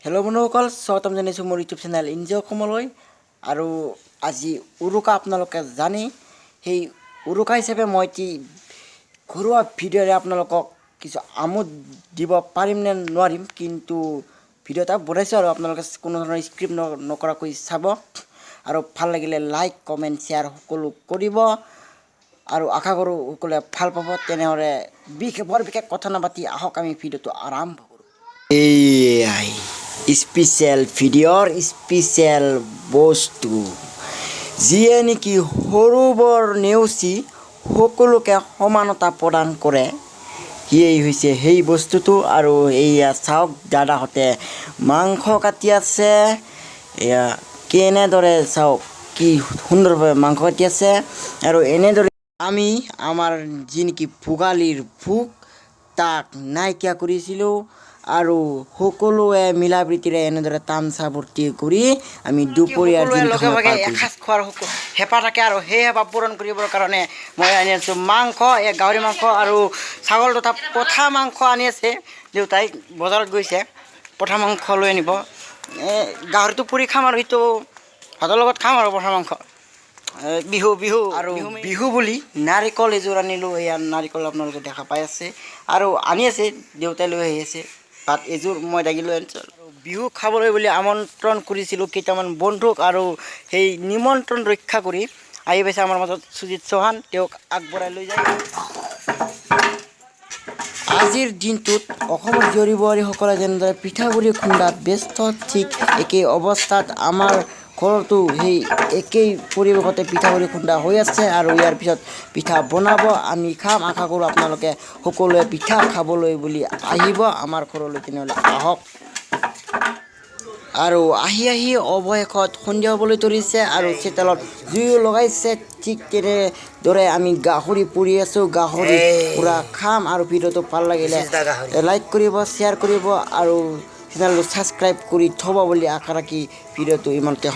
Hello' বন্ধুসকল, স্বাগতম জনাইছোঁ মোৰ ইউটিউব চেনেল ইনজয় অসমলৈ। আৰু আজি উৰুকা আপোনালোকে জানে, সেই উৰুকা হিচাপে মই এটি ঘৰুৱা ভিডিঅ'ৰে আপোনালোকক কিছু আমোদ দিব পাৰিম নে নোৱাৰিম, কিন্তু ভিডিঅ' এটা বনাইছোঁ আৰু আপোনালোকে কোনো ধৰণৰ স্ক্ৰিপ্ট নকৰাকৈ চাব। আৰু ভাল লাগিলে লাইক কমেণ্ট শ্বেয়াৰ সকলো কৰিব আৰু আশা কৰোঁ সকলোৱে ভাল পাব। তেনেহ'লে বৰ বিশেষ কথা নাপাতি আহক আমি ভিডিঅ'টো আৰম্ভ কৰোঁ। এয়াই স্পেচিয়েল ভিডিঅ'ৰ স্পেচিয়েল বস্তু, যিয়ে নেকি সৰু বৰ নেওচি সকলোকে সমানতা প্ৰদান কৰে, সিয়েই হৈছে সেই বস্তুটো। আৰু এয়া চাওক, দাদাহঁতে মাংস কাটি আছে। এয়া কেনেদৰে চাওক, কি সুন্দৰভাৱে মাংস কাটি আছে। আৰু এনেদৰে আমি আমাৰ যি নেকি ভোগালীৰ ভোগ তাক নাইকিয়া কৰিছিলোঁ। আৰু সকলোৱে মিলা প্ৰীতিৰে এনেদৰে তামচা ভৰ্তি কৰি আমি দুপৰীয়াৰ এসাঁজ খোৱাৰ হেঁপাহ থাকে, আৰু সেই হেঁপাহ পূৰণ কৰিবৰ কাৰণে মই আনি আছোঁ মাংস, গাহৰি মাংস আৰু ছাগল তথা পঠা মাংস আনি আছে। দেউতাই বজাৰত গৈছে, পঠা মাংস লৈ আনিব। গাহৰিটো পুৰি খাম আৰু সেইটো ভাতৰ লগত খাম আৰু পঠা মাংস। বিহু আৰু বিহু বুলি নাৰিকল এযোৰ আনিলোঁ। এয়া নাৰিকল আপোনালোকে দেখা পাই আছে, আৰু আনি আছে দেউতাই লৈ আহি আছে। ভাত এযোৰ মই দাগি লৈ আনিছোঁ। আৰু বিহু খাবলৈ বুলি আমন্ত্ৰণ কৰিছিলোঁ কেইটামান বন্ধুক, আৰু সেই নিমন্ত্ৰণ ৰক্ষা কৰি আহি পাইছে আমাৰ মাজত সুজিত চৌহান। তেওঁক আগবঢ়াই লৈ যায়। আজিৰ দিনটোত অসমৰ জীয়ৰী বোৱাৰীসকলে যেনেদৰে পিঠাগুড়ি খুন্দাত ব্যস্ত, ঠিক একেই অৱস্থাত আমাৰ ঘৰতো সেই একেই পৰিৱেশতে পিঠাগুড়ি খুন্দা হৈ আছে। আৰু ইয়াৰ পিছত পিঠা বনাব, আমি খাম। আশা কৰোঁ আপোনালোকে সকলোৱে পিঠা খাবলৈ বুলি আহিব আমাৰ ঘৰলৈ। তেনেহ'লে আহক। আৰু আহি অৱশেষত সন্ধিয়া হ'বলৈ ধৰিছে, আৰু চোতালত জুইও লগাইছে। ঠিক তেনেদৰে আমি গাহৰি পুৰি আছোঁ। গাহৰি পূৰা খাম। আৰু ভিডিঅ'টো ভাল লাগিলে লাইক কৰিব, শ্বেয়াৰ কৰিব, আৰু চেনেলটো ছাবস্ক্ৰাইব কৰি থ'ব বুলি আশা ৰাখি ভিডিঅ'টো ইমানতে